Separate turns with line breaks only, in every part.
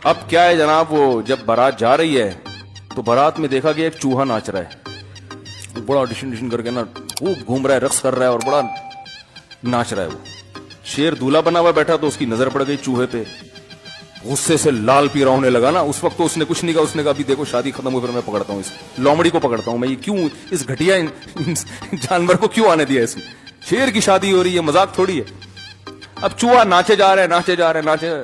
अब क्या है जनाब, वो जब बारात जा रही है तो बारात में देखा गया एक चूहा नाच रहा है, बड़ा डिशन करके ना खूब घूम रहा है, रक्स कर रहा है और बड़ा नाच रहा है। वो शेर दूल्हा बना हुआ बैठा तो उसकी नजर पड़ गई चूहे पे, गुस्से से लाल पीरा होने लगा ना। उस वक्त तो उसने कुछ नहीं कहा, उसने कहा अभी देखो शादी खत्म हुई, फिर मैं पकड़ता हूँ इस लोमड़ी को, पकड़ता हूँ मैं, ये क्यों इस घटिया जानवर को क्यों आने दिया इसमें, शेर की शादी हो रही है, मजाक थोड़ी है। अब चूहा नाचे जा रहे नाचे।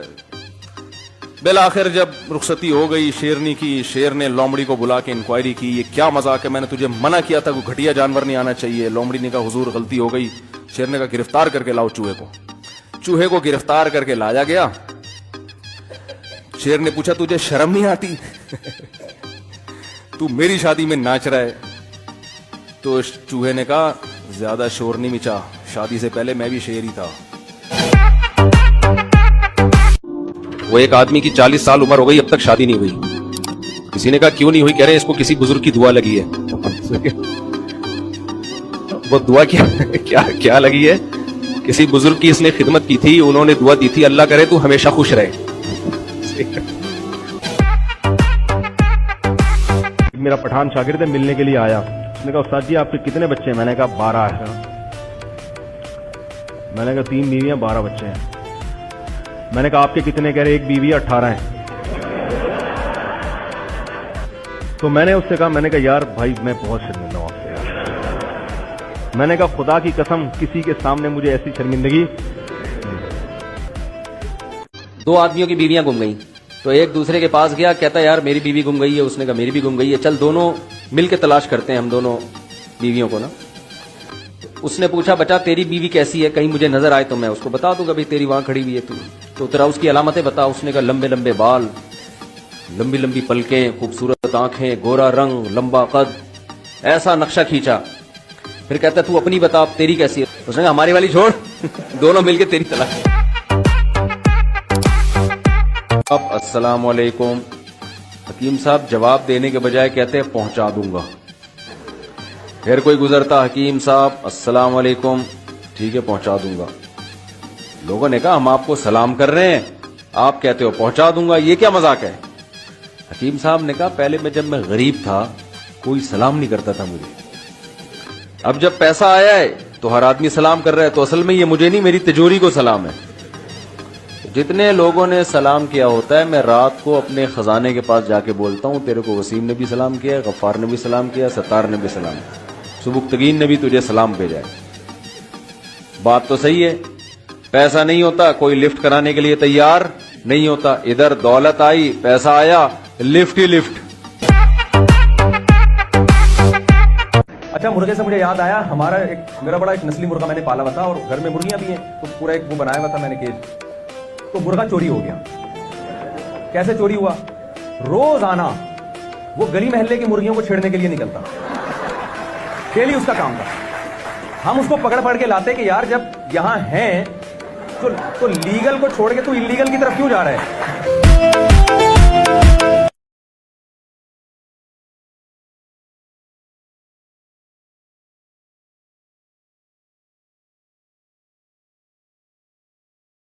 बेल आखिर जब रुखसती हो गई शेरनी की, शेर ने लोमड़ी को बुला के इंक्वायरी की, ये क्या मजाक है, मैंने तुझे मना किया था, कोई घटिया जानवर नहीं आना चाहिए। लोमड़ी ने कहा हुजूर गलती हो गई। शेर ने कहा गिरफ्तार करके लाओ चूहे को। चूहे को गिरफ्तार करके लाया गया। शेर ने पूछा तुझे शर्म नहीं आती तू मेरी शादी में नाच रहा है? तो चूहे ने कहा ज्यादा शोर नहीं मचा, शादी से पहले मैं भी शेर ही था। वो एक आदमी की 40 साल उम्र हो गई, अब तक शादी नहीं हुई। किसी ने कहा क्यों नहीं हुई? कह रहे इसको किसी बुजुर्ग की दुआ लगी है। वो दुआ क्या लगी है? किसी बुजुर्ग की इसने खिदमत की थी, उन्होंने दुआ दी थी अल्लाह करे तू हमेशा खुश रहे।
मेरा पठान शागिर्द मिलने के लिए आया, उसने कहा उस्ताद जी आपके कितने बच्चे हैं? मैंने कहा 12 है। मैंने कहा 3 बीवियां 12 बच्चे हैं। मैंने कहा आपके कितने? कह रहे एक बीवी 18 है। तो मैंने उससे कहा, मैंने कहा यार भाई मैं बहुत शर्मिंदा हूं आपसे यार। मैंने कहा खुदा की कसम किसी के सामने मुझे ऐसी शर्मिंदगी।
2 आदमियों की बीवियां गुम गई, तो एक दूसरे के पास गया, कहता यार मेरी बीवी गुम गई है। उसने कहा मेरी भी गुम गई है, चल दोनों मिलके तलाश करते हैं हम दोनों बीवियों को ना। उसने पूछा बचा तेरी बीवी कैसी है, कहीं मुझे नजर आए तो मैं उसको बता दूंगा भाई तेरी वहां खड़ी हुई है तू, तो तेरा उसकी अलामतें बता। उसने कहा लंबे लंबे बाल, लंबी लंबी पलकें, खूबसूरत आंखें, गोरा रंग, लंबा कद, ऐसा नक्शा खींचा। फिर कहता तू अपनी बता तेरी कैसी है? उसने कहा हमारी वाली छोड़ दोनों मिलके तेरी तलाश। अब अस्सलाम वालेकुम। हकीम साहब जवाब देने के बजाय कहते हैं पहुंचा दूंगा। फिर कोई गुजरता, हकीम साहब अस्सलाम वालेकुम, ठीक है पहुंचा दूंगा। लोगों ने कहा हम आपको सलाम कर रहे हैं, आप कहते हो पहुंचा दूंगा, ये क्या मजाक है? हकीम साहब ने कहा पहले मैं जब मैं गरीब था कोई सलाम नहीं करता था मुझे, अब जब पैसा आया है तो हर आदमी सलाम कर रहा है, तो असल में ये मुझे नहीं मेरी तिजोरी को सलाम है। जितने लोगों ने सलाम किया होता है मैं रात को अपने खजाने के पास जाके बोलता हूं तेरे को वसीम ने भी सलाम किया, गफ्फार ने भी सलाम किया, सत्तार ने भी सलाम किया, सुबुक्तगीन ने भी तुझे सलाम भेजा है। बात तो सही है, पैसा नहीं होता कोई लिफ्ट कराने के लिए तैयार नहीं होता। इधर दौलत आई, पैसा आया, लिफ्ट ही लिफ्ट।
अच्छा मुर्गे से मुझे याद आया, मेरा बड़ा एक नस्ली मुर्गा मैंने पाला हुआ था और घर में मुर्गियां भी हैं, तो पूरा एक वो बनाया हुआ था मैंने केज। तो मुर्गा चोरी हो गया। कैसे चोरी हुआ? रोज आना वो गली मोहल्ले की मुर्गियों को छेड़ने के लिए निकलता, डेली उसका काम था। हम उसको पकड़ के लाते कि यार जब यहां हैं तो लीगल को छोड़ के तू इलीगल की तरफ क्यों जा रहा है?